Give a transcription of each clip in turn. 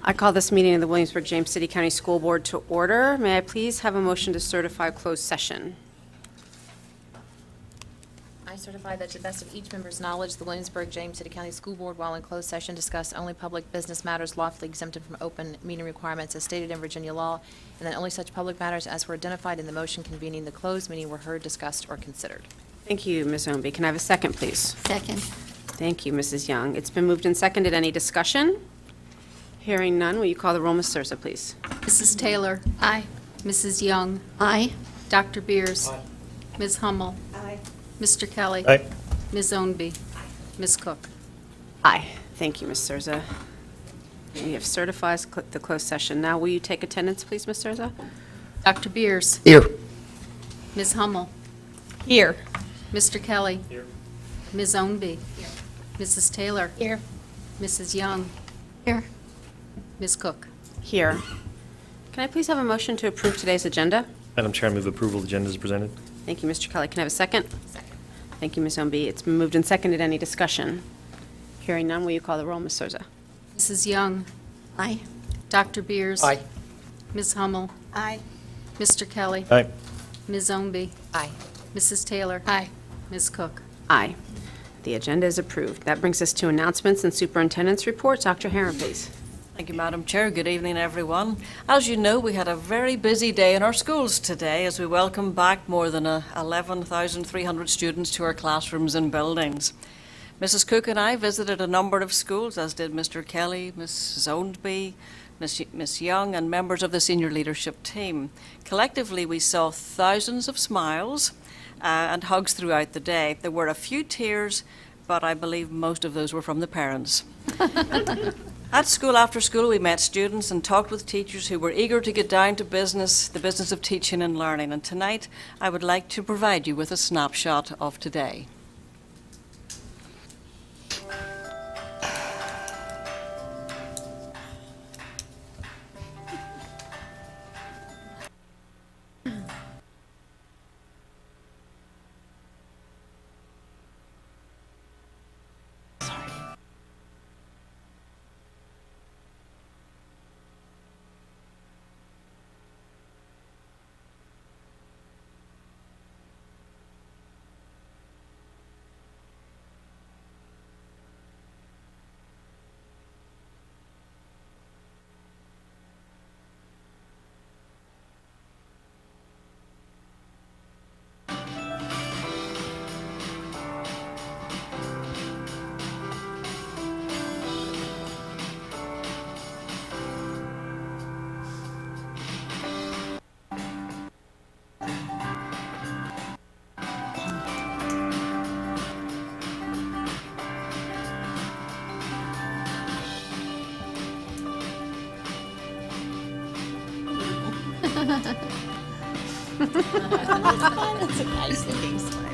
I call this meeting of the Williamsburg-James City County School Board to order. May I please have a motion to certify closed session? I certify that to the best of each member's knowledge, the Williamsburg-James City County School Board, while in closed session, discussed only public business matters lawfully exempted from open meeting requirements as stated in Virginia law, and that only such public matters as were identified in the motion convening the closed meeting were heard, discussed, or considered. Thank you, Ms. Ownby. Can I have a second, please? Second. Thank you, Mrs. Young. It's been moved and seconded. Any discussion? Hearing none, will you call the roll, Ms. Sursa, please? Mrs. Taylor. Aye. Mrs. Young. Aye. Dr. Beers. Aye. Ms. Hummel. Aye. Mr. Kelly. Aye. Ms. Ownby. Ms. Cook. Aye. Thank you, Ms. Sursa. We have certified the closed session. Now, will you take attendance, please, Ms. Sursa? Dr. Beers. Here. Ms. Hummel. Here. Mr. Kelly. Here. Ms. Ownby. Mrs. Taylor. Here. Mrs. Young. Here. Ms. Cook. Here. Can I please have a motion to approve today's agenda? Madam Chair, I move approval of the agenda as presented. Thank you, Mr. Kelly. Can I have a second? Second. Thank you, Ms. Ownby. It's been moved and seconded. Any discussion? Hearing none, will you call the roll, Ms. Sursa? Mrs. Young. Aye. Dr. Beers. Aye. Ms. Hummel. Aye. Mr. Kelly. Aye. Ms. Ownby. Aye. Mrs. Taylor. Aye. Ms. Cook. Aye. The agenda is approved. That brings us to announcements and superintendent's reports. Dr. Herron, please. Thank you, Madam Chair. Good evening, everyone. As you know, we had a very busy day in our schools today as we welcomed back more than 11,300 students to our classrooms and buildings. Mrs. Cook and I visited a number of schools, as did Mr. Kelly, Mrs. Ownby, Miss Young, and members of the senior leadership team. Collectively, we saw thousands of smiles and hugs throughout the day. There were a few tears, but I believe most of those were from the parents. At school, after school, we met students and talked with teachers who were eager to get down to business, the business of teaching and learning. And tonight, I would like to provide you with a snapshot of today. That's a nice looking spider.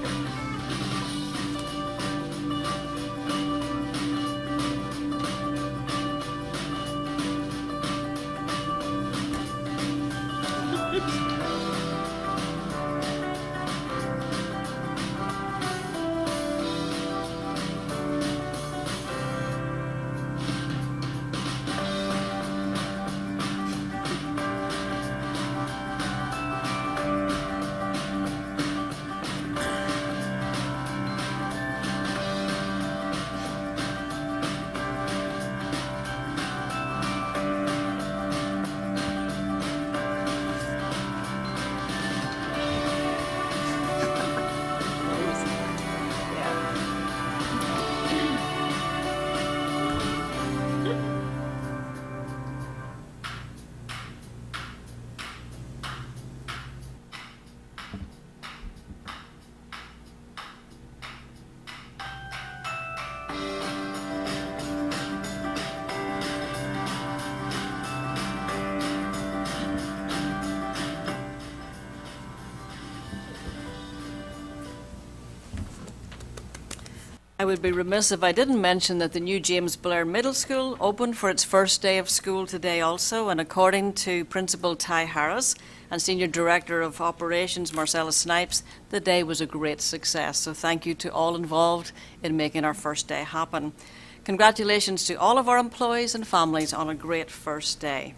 I would be remiss if I didn't mention that the new James Blair Middle School opened for its first day of school today also, and according to Principal Ty Harris and Senior Director of Operations Marcella Snipes, the day was a great success. So thank you to all involved in making our first day happen. Congratulations to all of our employees and families on a great first day.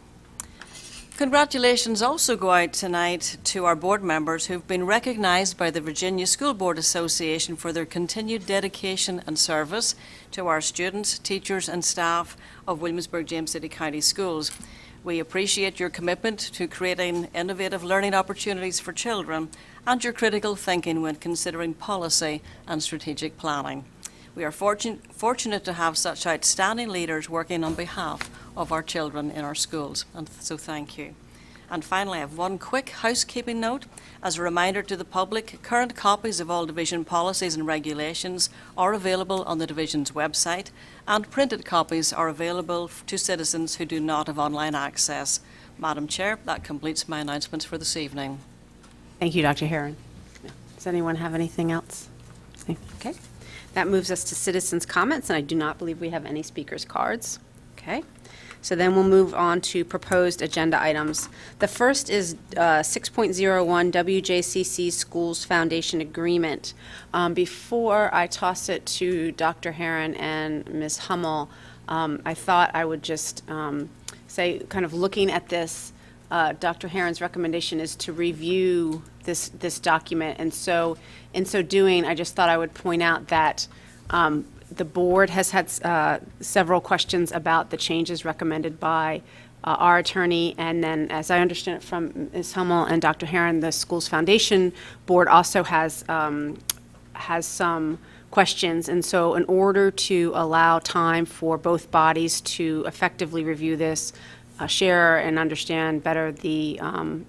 Congratulations also go out tonight to our board members who've been recognised by the Virginia School Board Association for their continued dedication and service to our students, teachers and staff of Williamsburg-James City County Schools. We appreciate your commitment to creating innovative learning opportunities for children and your critical thinking when considering policy and strategic planning. We are fortunate to have such outstanding leaders working on behalf of our children in our schools, and so thank you. And finally, I have one quick housekeeping note. As a reminder to the public, current copies of all division policies and regulations are available on the division's website, and printed copies are available to citizens who do not have online access. Madam Chair, that completes my announcements for this evening. Thank you, Dr. Herron. Does anyone have anything else? Okay. That moves us to citizens' comments, and I do not believe we have any speakers' cards. Okay. So then we'll move on to proposed agenda items. The first is 6.01 WJCC Schools Foundation Agreement. Before I toss it to Dr. Herron and Ms. Hummel, I thought I would just say, kind of looking at this, Dr. Herron's recommendation is to review this document, and so in so doing, I just thought I would point out that the board has had several questions about the changes recommended by our attorney, and then, as I understand it from Ms. Hummel and Dr. Herron, the Schools Foundation Board also has some questions, and so in order to allow time for both bodies to effectively review this, share and understand better the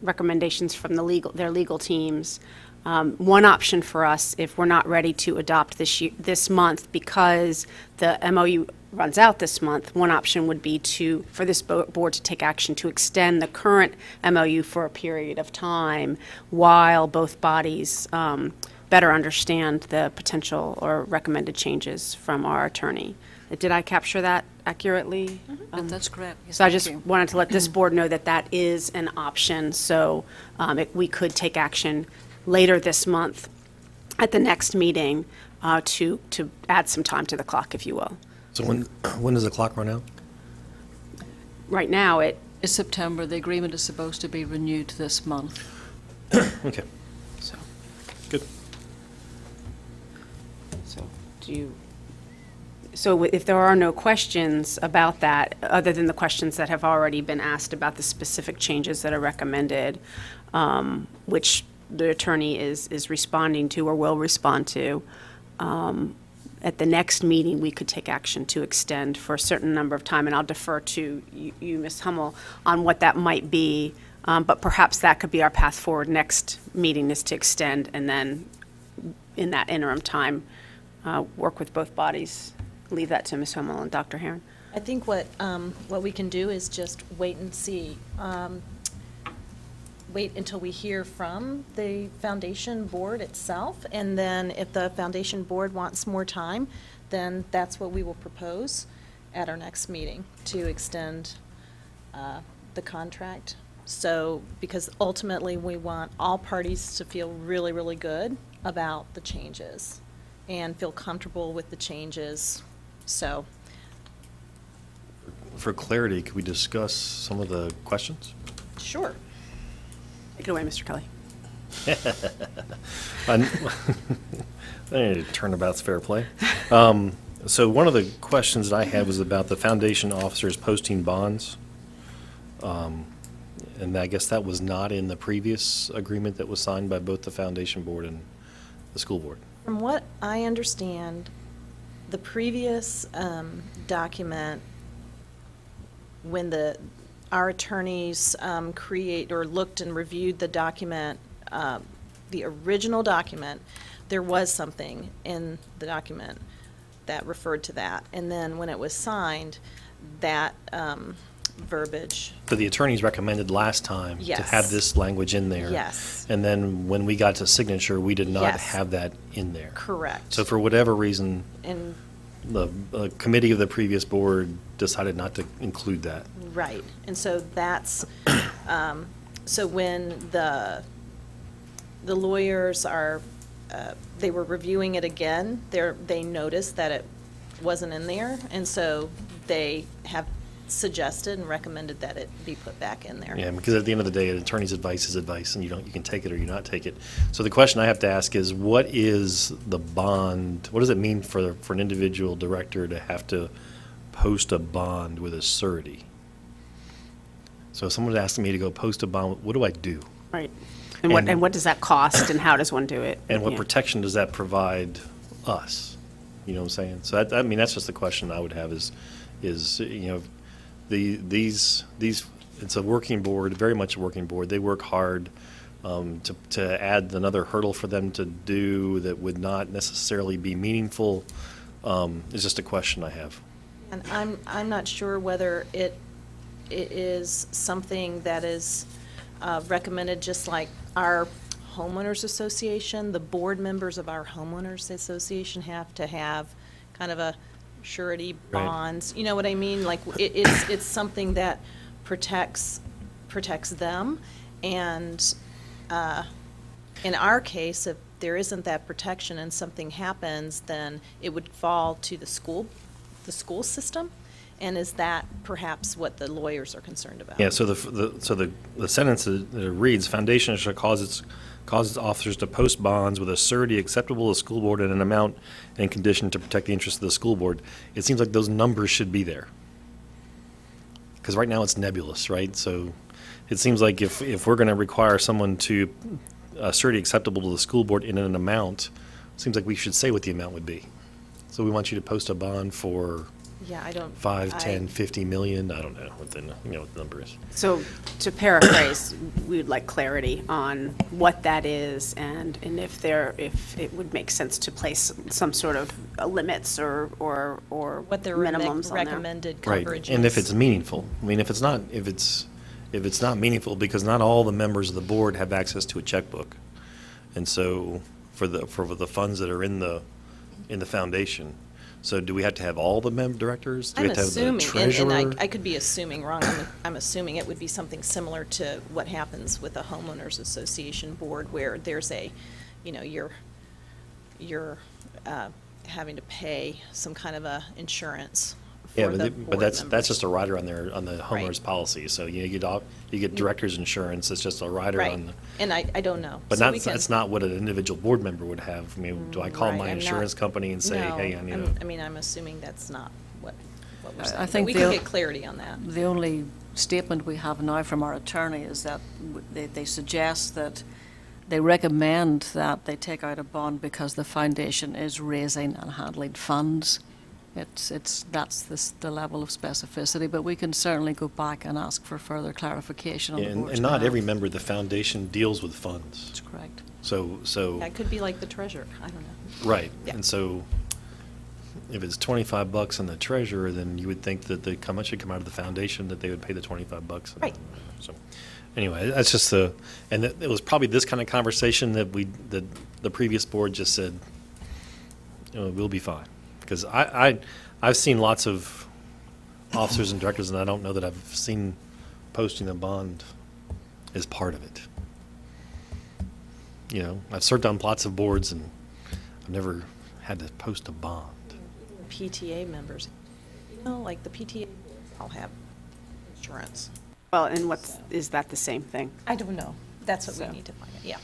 recommendations from their legal teams. One option for us, if we're not ready to adopt this month, because the MOU runs out this month, one option would be for this board to take action to extend the current MOU for a period of time while both bodies better understand the potential or recommended changes from our attorney. Did I capture that accurately? That's correct. Yes, So I thank just you. wanted to let this board know that that is an option, so we could take action later this month at the next meeting to add some time to the clock, if you will. So when does the clock run out? Right now, It's September. The agreement is supposed to be renewed this month. Okay, so, good. so if there are no questions about that, other than the questions that have already been asked about the specific changes that are recommended, which the attorney is responding to or will respond to, at the next meeting, we could take action to extend for a certain number of time, and I'll defer to you, Ms. Hummel, on what that might be, but perhaps that could be our path forward. Next meeting is to extend, and then in that interim time, work with both bodies. Leave that to Ms. Hummel and Dr. Herron. I think what we can do is just wait and see. Wait until we hear from the foundation board itself, and then if the foundation board wants more time, then that's what we will propose at our next meeting, to extend the contract. So, because ultimately we want all parties to feel really, really good about the changes and feel comfortable with the changes, so. For clarity, could we discuss some of the questions? Sure. Take it away, Mr. Kelly. Turnabout's fair play. So one of the questions that I had was about the foundation officers posting bonds. And I guess that was not in the previous agreement that was signed by both the foundation board and the school board. From what I understand, the previous document, when our attorneys looked and reviewed the document, the original document, there was something in the document that referred to that. And then when it was signed, that verbiage. So the attorneys recommended last time to Yes. have this language in there. Yes. And then when we got to signature, we did not Yes. have that in there. Correct. So for whatever reason, And, the committee of the previous board decided not to include that. right, and so that's, so when the lawyers are, they were reviewing it again, they noticed that it wasn't in there, and so they have suggested and recommended that it be put back in there. Yeah, because at the end of the day, an attorney's advice is advice, and you can take it or you not take it. So the question I have to ask is, what is the bond, what does it mean for an individual director to have to post a bond with a surety? So if someone's asking me to go post a bond, what do I do? Right. And- And what does that cost, and how does one do it? And what Yeah. protection does that provide us? You know what I'm saying? So I mean, that's just the question I would have is, you know, these, it's a working board, very much a working board. They work hard. To add another hurdle for them to do that would not necessarily be meaningful is just a question I have. And I'm not sure whether it is something that is recommended, just like our homeowners association, the board members of our homeowners association have to have kind of a surety Right. bonds. You know what I mean? Like, it's something that protects them. And in our case, if there isn't that protection and something happens, then it would fall to the school system. And is that perhaps what the lawyers are concerned about? Yeah, so the sentence that it reads, foundation shall cause its officers to post bonds with a surety acceptable to the school board in an amount and condition to protect the interests of the school board. It seems like those numbers should be there. Because right now it's nebulous, right? So it seems like if we're going to require someone to, surety acceptable to the school board in an amount, it seems like we should say what the amount would be. So we want you to post a bond for Yeah, I don't. 5, I- 10, 50 million, I don't know what the number is. So to paraphrase, we would like clarity on what that is and if it would make sense to place some sort of limits or What their minimums on there. recommended Right, coverage and if is. it's meaningful. I mean, if it's not meaningful, because not all the members of the board have access to a checkbook. And so for the funds that are in the foundation, so do we have to have all the directors? Do we I'm have to have the assuming, and treasurer? I could be assuming wrong, I'm assuming it would be something similar to what happens with a homeowners association board, where there's you're having to pay some kind of a insurance Yeah, for the but board that's members. just a rider on the homeowners Right. policy. So you get director's insurance, it's just a rider Right, on the. and I don't know. But So we can- that's not what an individual board member would have. I mean, do I call Right, my I'm not- insurance company and say, No, hey, I need I'm assuming that's not what we're I saying. But think we the- can get clarity on that. The only statement we have now from our attorney is that they suggest that they recommend that they take out a bond because the foundation is raising and handling funds. That's the level of specificity, but we can certainly go back and ask for further clarification on the And board's not behalf. every member of the foundation deals with funds. That's correct. So, That could be like the treasurer, I don't know. right. Yeah. And so if it's $25 on the treasurer, then you would think that how much should come out of the foundation, that they would pay the $25. Right. So, anyway, that's just and it was probably this kind of conversation that the previous board just said, we'll be fine. Because I've seen lots of officers and directors, and I don't know that I've seen posting a bond as part of it. You know, I've served on lots of boards, and I've never had to post a bond. PTA members, like the PTA all have insurance. Well, and is that the same thing? I don't know. That's what So- we need to find out, yeah.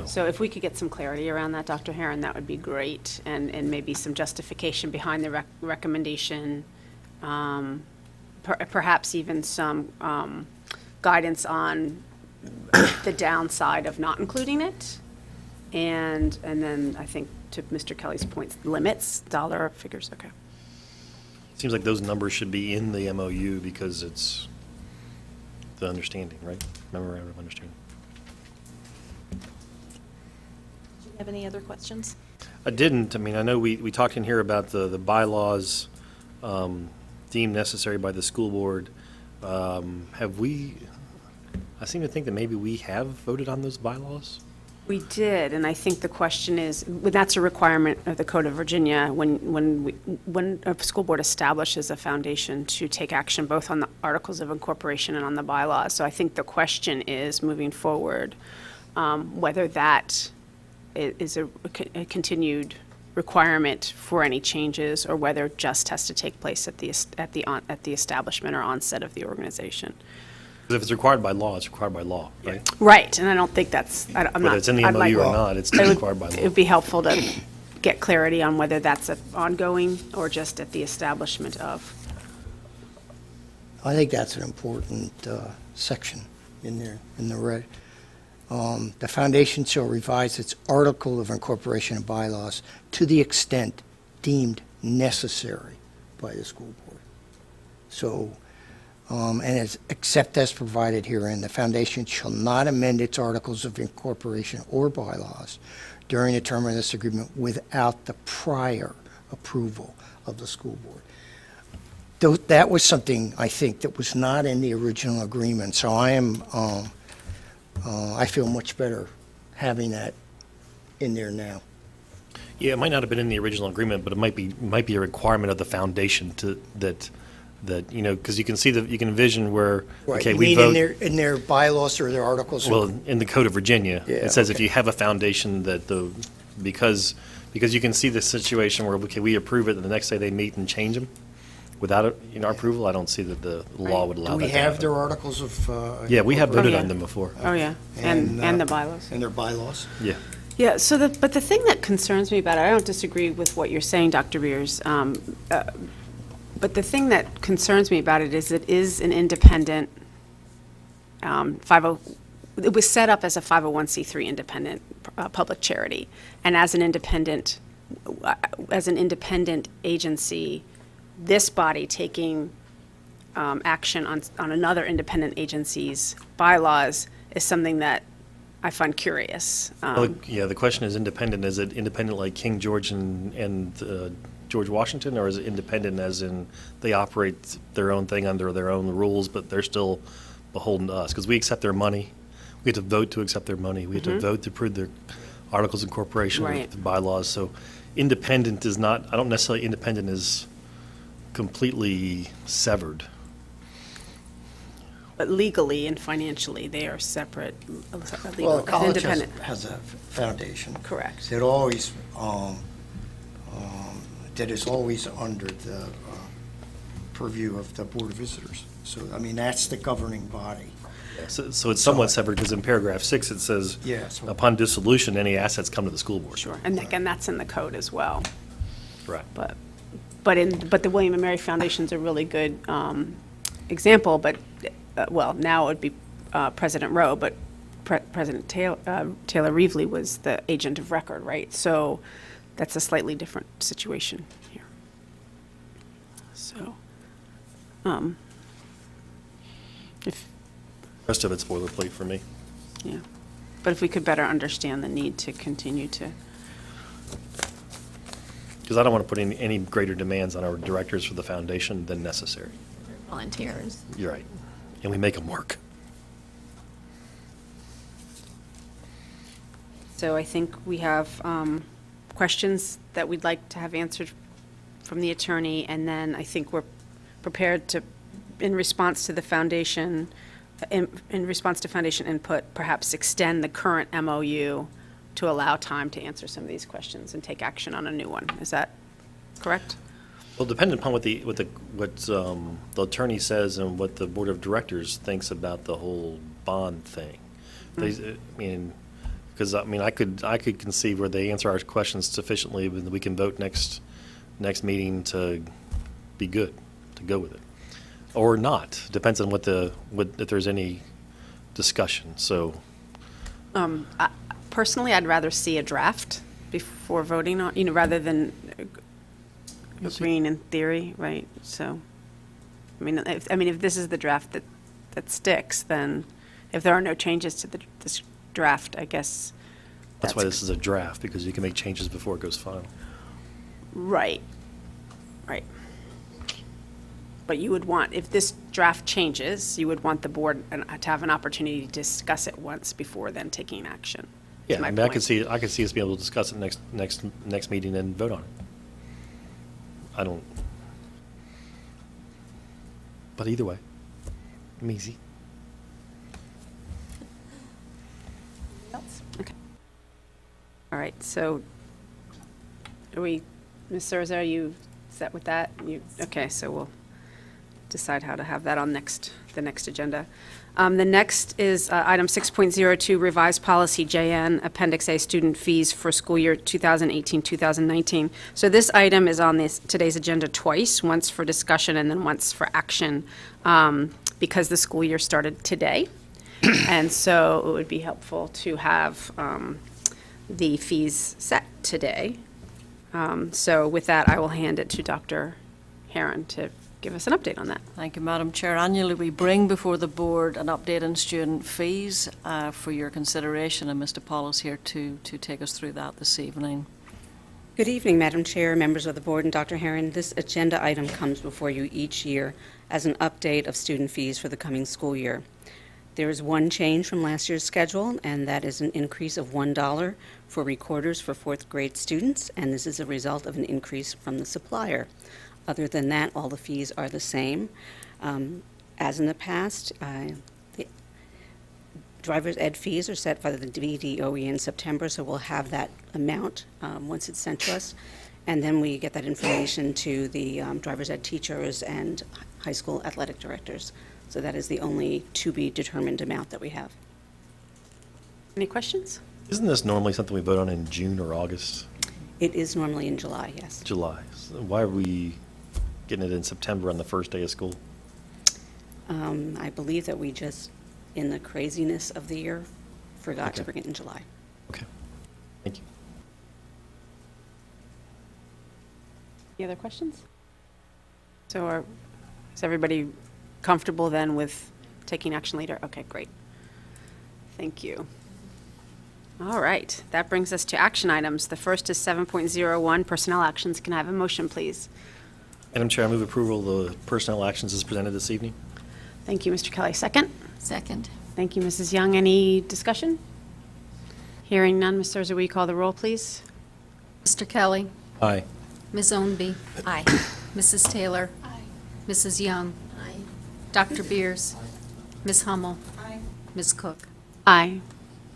So if we could get some clarity around that, Dr. Herron, that would be great, and maybe some justification behind the recommendation, perhaps even some guidance on the downside of not including it, and then I think to Mr. Kelly's point, limits, dollar figures, okay. Seems like those numbers should be in the MOU because it's the understanding, right? Memorandum of understanding. Do you have any other questions? I didn't. I mean, I know we talked in here about the bylaws deemed necessary by the school board. Have we, I seem to think that maybe we have voted on those bylaws? We did, and I think the question is, well, that's a requirement of the Code of Virginia, when a school board establishes a foundation to take action both on the Articles of Incorporation and on the bylaws. So I think the question is, moving forward, whether that is a continued requirement for any changes, or whether it just has to take place at the establishment or onset of the organization. Because if it's required by law, it's required by law, right? Right, and I don't think that's, I'm not. Whether it's in the I'd like- MOU or not, it's still required by It law. would be helpful to get clarity on whether that's ongoing or just at the establishment of. I think that's an important section in there, in the red. The foundation shall revise its article of incorporation and bylaws to the extent deemed necessary by the school board. So, and it's, except as provided herein, the foundation shall not amend its articles of incorporation or bylaws during the term of this agreement without the prior approval of the school board. That was something, I think, that was not in the original agreement, so I feel much better having that in there now. Yeah, it might not have been in the original agreement, but it might be a requirement of the foundation that, you know, because you can see you can envision where, Right, okay, you we mean vote. in their bylaws or their articles? Well, in the Code of Virginia, Yeah, it says if okay. you have a foundation that because you can see the situation where, okay, we approve it, and the next day they meet and change them without our approval, I don't see that the law would allow Do that we to have happen. their articles of? Yeah, we have voted yeah. on them before. Oh, yeah, and the bylaws. And their bylaws? Yeah. Yeah, so but the thing that concerns me about it, I don't disagree with what you're saying, Dr. Beers, but the thing that concerns me about it is an independent, it was set up as a 501c3 independent public charity, and as an independent agency, this body taking action on another independent agency's bylaws is something that I find curious. Well, yeah, the question is independent. Is it independent like King George and George Washington, or is it independent as in they operate their own thing under their own rules, but they're still beholden to us? Because we accept their money. We have to vote to accept their money. We have to vote to approve their articles of incorporation, Right. the bylaws. So independent is not, I don't necessarily, independent is completely severed. But legally and financially, they are separate, Well, legal, the college independent. has a foundation. Correct. That always, that is always under the purview of the Board of Visitors. So, I mean, that's the governing body. So it's somewhat severed, because in paragraph 6, it says, Yeah, so- upon dissolution, any assets come to the school board. Sure, and again, that's in the code as well. Right. But the William and Mary Foundation's a really good example, but, well, now it would be President Rowe, but President Taylor Reevely was the agent of record, right? So that's a slightly different situation here. So, if, Rest of it's boilerplate for me. yeah, but if we could better understand the need to continue to, Because I don't want to put any greater demands on our directors for the foundation than necessary. Volunteers. You're right. And we make them work. so I think we have questions that we'd like to have answered from the attorney, and then I think we're prepared to, in response to the foundation, in response to foundation input, perhaps extend the current MOU to allow time to answer some of these questions and take action on a new one. Is that correct? Well, depending upon what the attorney says and what the board of directors thinks about the whole bond thing. I mean, because I could conceive where they answer our questions sufficiently, and we can vote next meeting to be good, to go with it, or not. Depends on if there's any discussion. So Personally, I'd rather see a draft before voting on, rather than agreeing in theory, right? So, if this is the draft that sticks, then if there are no changes to this draft, I guess. that's why this is a draft, because you can make changes before it goes final. Right, right. but you would want, if this draft changes, you would want the board to have an opportunity to discuss it once before then taking action. is Yeah, my I mean, I could point. see us being able to discuss it next meeting and vote on it. I don't, but either way, I'm easy. Okay. All right, so are we, Ms. Surza, are you set with that? Okay, so we'll decide how to have that on the next agenda. The next is item 6.02, revised policy JN, Appendix A, student fees for school year 2018-2019. So this item is on today's agenda twice, once for discussion and then once for action, because the school year started today. And so it would be helpful to have the fees set today. So with that, I will hand it to Dr. Herron to give us an update on that. Thank you, Madam Chair. Annually, we bring before the board an update on student fees for your consideration, and Mr. Paul is here to take us through that this evening. Good evening, Madam Chair, members of the board, and Dr. Herron. This agenda item comes before you each year as an update of student fees for the coming school year. There is one change from last year's schedule, and that is an increase of $1 for recorders for fourth grade students, and this is a result of an increase from the supplier. Other than that, all the fees are the same. As in the past, the driver's ed fees are set by the DVDOE in September, so we'll have that amount once it's sent to us. And then we get that information to the driver's ed teachers and high school athletic directors. So that is the only to-be-determined amount that we have. Any questions? Isn't this normally something we vote on in June or August, It is normally in July, yes. July? So why are we getting it in September on the first day of school? I believe that we just, in the craziness of the year, forgot to Okay. bring it in July. Okay, thank you. Any other questions? So is everybody comfortable then with taking action later? Okay, great. Thank you. All right, that brings us to action items. The first is 7.01, personnel actions. Can I have a motion, please? Madam Chair, I move approval of the personnel actions as presented this evening. Thank you, Mr. Kelly. Second? Second. Thank you, Mrs. Young. Any discussion? Hearing none, Ms. Surza, will you call the roll, please? Mr. Kelly. Aye. Ms. Ownby. Aye. Mrs. Taylor. Mrs. Young. Dr. Beers. Ms. Hummel. Ms. Cook. Aye.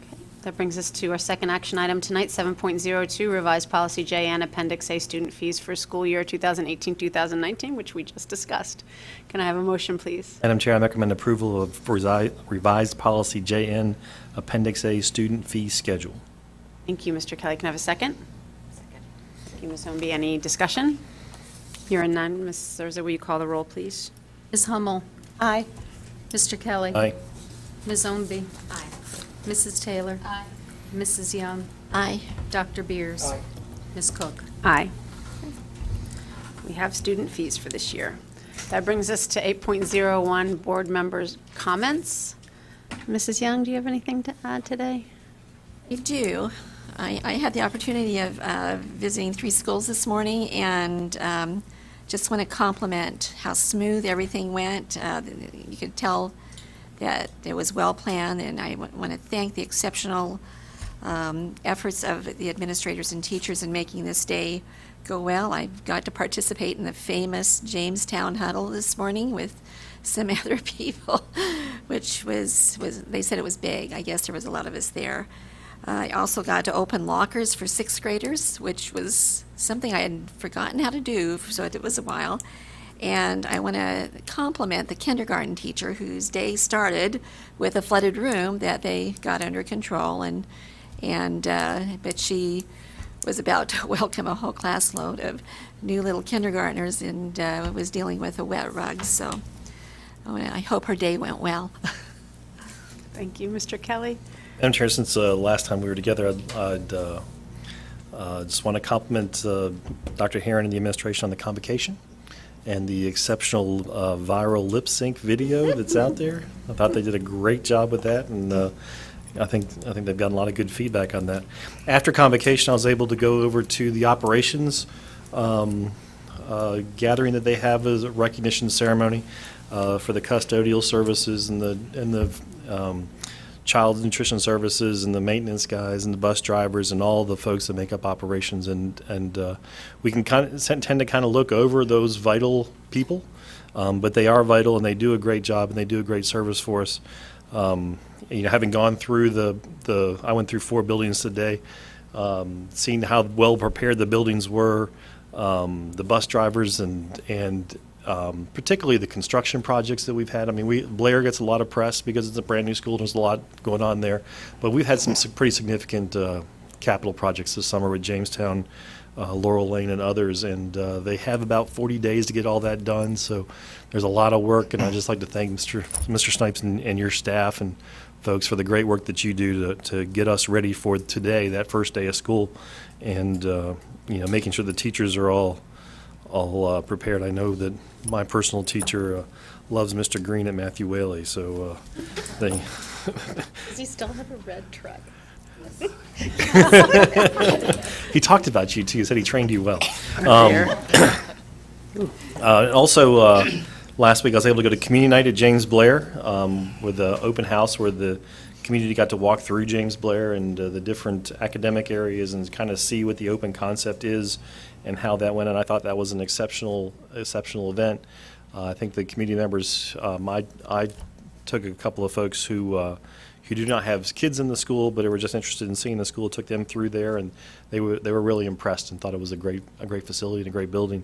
Okay, that brings us to our second action item tonight, 7.02, revised policy JN, Appendix A, student fees for school year 2018-2019, which we just discussed. Can I have a motion, please? Madam Chair, I recommend approval of revised policy JN, Appendix A, student fee schedule. Thank you, Mr. Kelly. Can I have a second? Second. Thank you, Ms. Homby. Any discussion? Hearing none, Ms. Surza, will you call the roll, please? Ms. Hummel. Aye. Mr. Kelly. Aye. Ms. Ownby. Aye. Mrs. Taylor. Aye. Mrs. Young. Aye. Dr. Beers. Ms. Cook. Aye. We have student fees for this year. That brings us to 8.01, board members' comments. Mrs. Young, do you have anything to add today? I do. I had the opportunity of visiting 3 schools this morning, and just want to compliment how smooth everything went. You could tell that it was well-planned, and I want to thank the exceptional efforts of the administrators and teachers in making this day go well. I got to participate in the famous Jamestown huddle this morning with some other people, which was they said it was big. I guess there was a lot of us there. I also got to open lockers for 6th graders, which was something I had forgotten how to do, so it was a while. And I want to compliment the kindergarten teacher whose day started with a flooded room that they got under control, but she was about to welcome a whole class load of new little kindergartners and was dealing with a wet rug. So I hope her day went well. Thank you, Mr. Kelly. Madam Chair, since last time we were together, I'd just want to compliment Dr. Herron and the administration on the convocation and the exceptional viral lip sync video that's out there. I thought they did a great job with that, and I think they've gotten a lot of good feedback on that. After convocation, I was able to go over to the operations gathering that they have as a recognition ceremony for the custodial services and the child nutrition services and the maintenance guys and the bus drivers and all the folks that make up operations. And we can tend to kind of look over those vital people, but they are vital and they do a great job and they do a great service for us. Having gone through I went through 4 buildings today, seeing how well prepared the buildings were, the bus drivers and particularly the construction projects that we've had. I mean, Blair gets a lot of press because it's a brand new school. There's a lot going on there, but we've had some pretty significant capital projects this summer with Jamestown, Laurel Lane, and others, and they have about 40 days to get all that done. So there's a lot of work, and I'd just like to thank Mr. Snipes and your staff and folks for the great work that you do to get us ready for today, that first day of school, and making sure the teachers are all prepared. I know that my personal teacher loves Mr. Green at Matthew Whaley, so they. Does he still have a red truck? He talked about you too. He said he trained you well. Also, last week I was able to go to Community Night at James Blair with an open house where the community got to walk through James Blair and the different academic areas and kind of see what the open concept is and how that went. And I thought that was an exceptional event. I think the community members, I took a couple of folks who do not have kids in the school, but were just interested in seeing the school, took them through there, and they were really impressed and thought it was a great facility and a great building,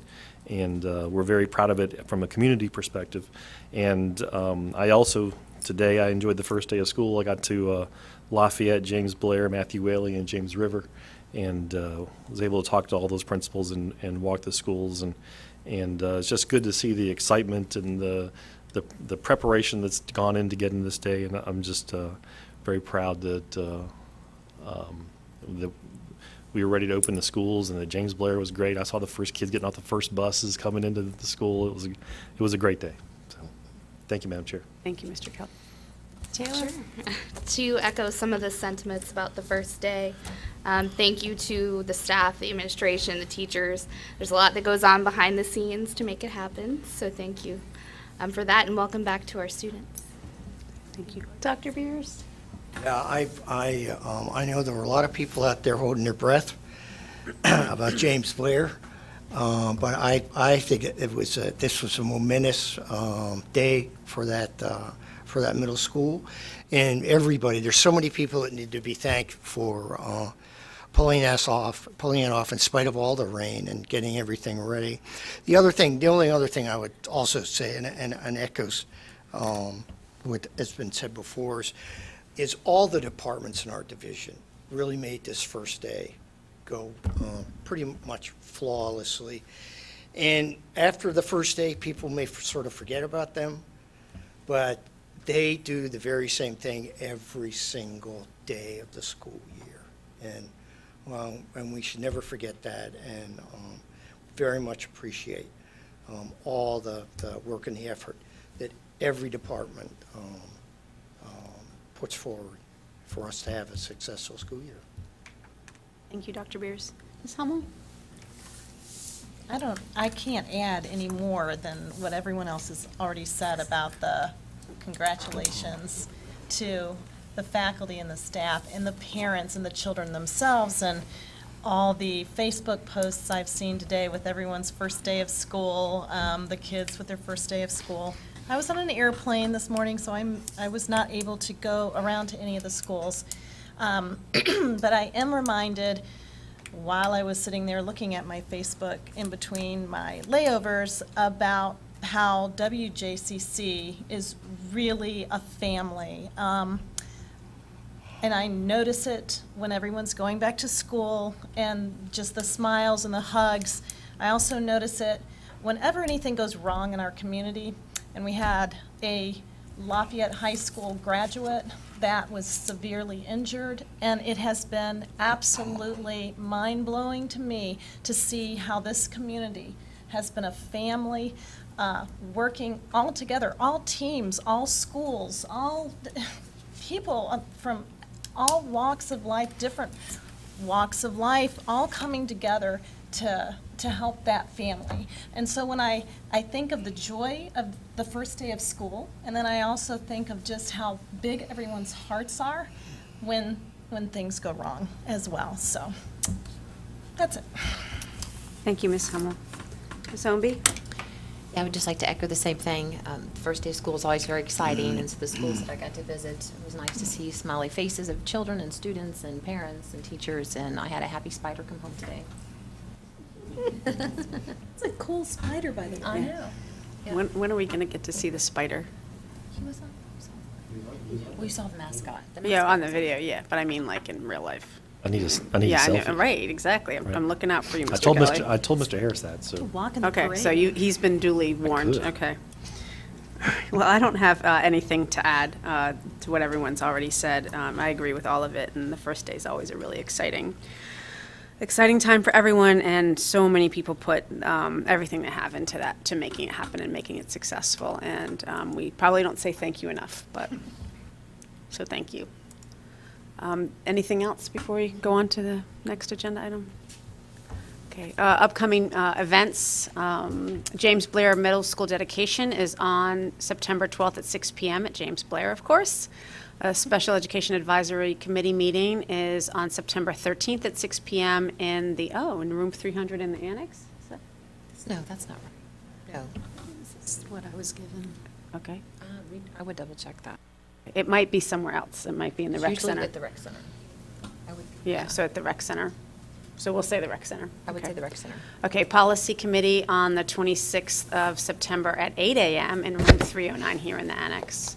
and we're very proud of it from a community perspective. And today I enjoyed the first day of school. I got to Lafayette, James Blair, Matthew Whaley, and James River, and was able to talk to all those principals and walk the schools, and it's just good to see the excitement and the preparation that's gone into getting this day, and I'm just very proud that we were ready to open the schools, and that James Blair was great. I saw the first kids getting off the first buses coming into the school. It was a great day. So, thank you, Madam Chair. Thank you, Mr. Kelly. Taylor? To echo some of the sentiments about the first day, thank you to the staff, the administration, the teachers. There's a lot that goes on behind the scenes to make it happen, so thank you for that, and welcome back to our students. Thank you. Dr. Beers? Yeah, I know there were a lot of people out there holding their breath about James Blair, but I think this was a momentous day for that middle school, and everybody. There's so many people that need to be thanked for pulling it off in spite of all the rain and getting everything ready. The only other thing I would also say, and echoes what has been said before, is all the departments in our division really made this first day go pretty much flawlessly. And after the first day, people may sort of forget about them, but they do the very same thing every single day of the school year. And we should never forget that, and very much appreciate all the work and the effort that every department puts forward for us to have a successful school year. Thank you, Dr. Beers. Ms. Hummel? I can't add any more than what everyone else has already said about the congratulations to the faculty and the staff and the parents and the children themselves, and all the Facebook posts I've seen today with everyone's first day of school, the kids with their first day of school. I was on an airplane this morning, so I was not able to go around to any of the schools. But I am reminded, while I was sitting there looking at my Facebook in between my layovers, about how WJCC is really a family. And I notice it when everyone's going back to school, and just the smiles and the hugs. I also notice it whenever anything goes wrong in our community. And we had a Lafayette High School graduate that was severely injured, and it has been absolutely mind-blowing to me to see how this community has been a family, working all together, all teams, all schools, all people from all walks of life, different walks of life, all coming together to help that family. And so when I think of the joy of the first day of school, and then I also think of just how big everyone's hearts are when things go wrong as well. So that's it. Thank you, Ms. Hummel. Ms. Ownby? I would just like to echo the same thing. The first day of school is always very exciting, and so the schools that I got to visit, it was nice to see smiley faces of children and students and parents and teachers, and I had a happy spider come home today. It's a cool spider, by the way. I know. Yeah. When are we going to get to see the spider? He was on. We saw the mascot. Yeah, on the video, yeah, but I mean like in real life. I need a Yeah, I know, selfie. right, exactly. I'm Right. I'm looking out for you, I Mr. told Kelly. I told Mr. Harris that, so. Walk in the Okay, parade. so he's been duly warned, could. okay. Well, I don't have anything to add to what everyone's already said. I agree with all of it, and the first day is always a really exciting time for everyone, and so many people put everything they have into that, to making it happen and making it successful, and we probably don't say thank you enough, but, so thank you. Anything else before we go on to the next agenda item? Okay, upcoming events. James Blair Middle School dedication is on September 12th at 6 p.m. at James Blair, of course. A Special Education Advisory Committee meeting is on September 13th at 6 p.m. in room 300 in the annex? Is that, No, that's not right. No. This is what I was given. okay. I would double check that. It might be somewhere else. It might be in the rec Usually center. at the rec center. I would. Yeah, so at the rec center. So we'll say the rec center. I would Okay. say the rec center. Okay, Policy Committee on the 26th of September at 8 a.m. in room 309 here in the annex.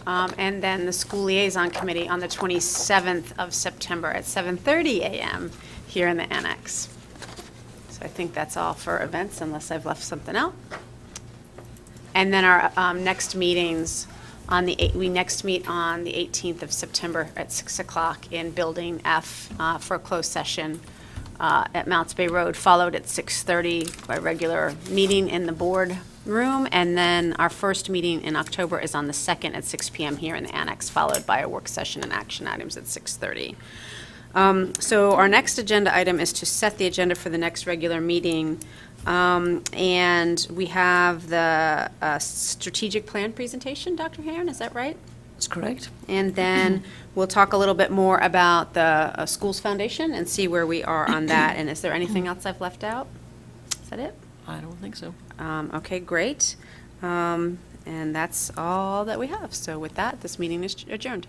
And then the School Liaison Committee on the 27th of September at 7:30 a.m. here in the annex. So I think that's all for events, unless I've left something out. And then our next meetings we next meet on the 18th of September at 6 o'clock in Building F for a closed session at Mounts Bay Road, followed at 6:30 by regular meeting in the board room. And then our first meeting in October is on the 2nd at 6 p.m. here in the annex, followed by a work session and action items at 6:30. So our next agenda item is to set the agenda for the next regular meeting. And we have the strategic plan presentation, Dr. Heron, is that right? That's correct. And then we'll talk a little bit more about the Schools Foundation and see where we are on that. And is there anything else I've left out? Is that it? I don't think so. Okay, great. And that's all that we have. So with that, this meeting is adjourned.